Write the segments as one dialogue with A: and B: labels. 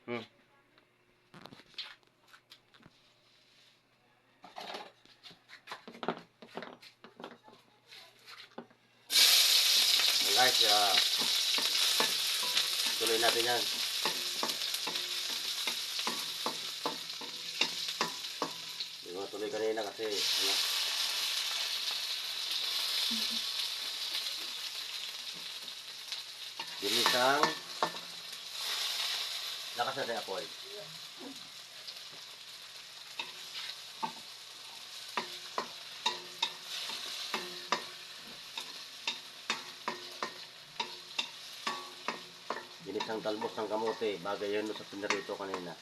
A: Hmm. Guys, tuloy natin yan. Hindi ko tuloy kanina kasi ano, ginisang lakas natin apoy. Ginisang talbos ng kamote, bagay yun sa pinarito kanina.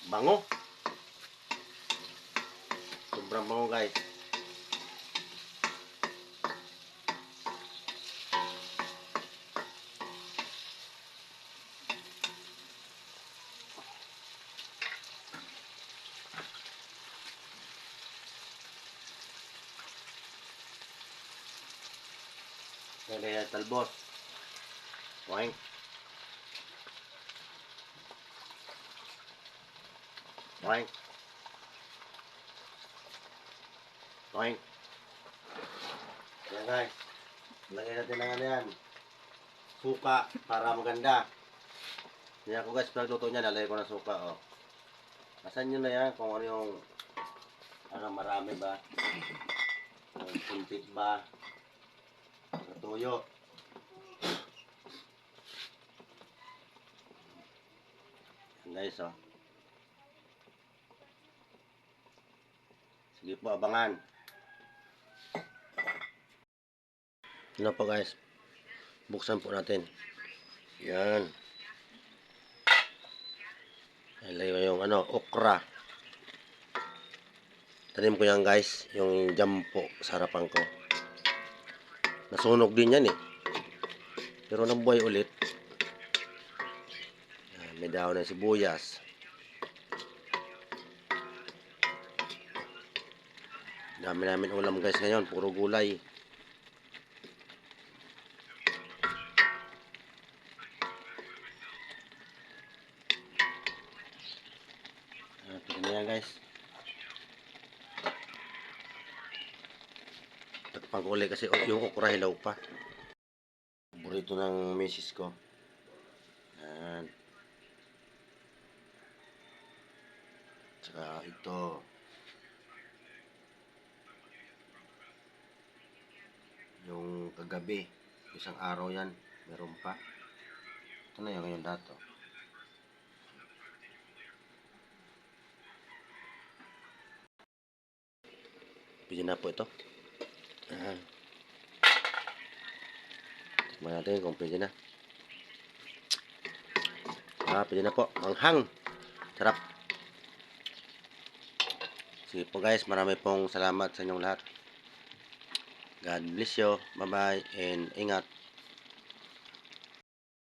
A: Bango. Sobrang bango guys. Kaya talbos. Oink. Oink. Oink. Yan guys. Lagyan natin ng ano yan. Suka para maganda. Yan ako guys, pagluto niya, nalagay ko ng suka. Oh. Asan nyo na yan kung ano yung ano, marami ba? Kuntit ba? Tuyo. Yan guys, oh. Sige po, abangan. Ano po guys? Buksan po natin. Yan. Ilagay ko yung ano, okra. Tanim ko yan guys, yung jam po sa harapan ko. Nasunog din yan eh. Pero nabuhay ulit. Yan, may dahon ng sibuyas. Dami namin ulam guys ngayon, puro gulay. Ito na yan guys. Takpang ko ulit kasi yung okra hilaw pa. Paborito ng misis ko. Yan. Tsaka ito. Yung kagabi. Isang araw yan. Meron pa. Ito na yung ngayon dato. Pwede na po ito. Yan. Tikman natin kung pwede na. Pwede na po. Manghang. Sarap. Sige po guys, marami pong salamat sa inyong lahat. God bless you. Bye bye and ingat.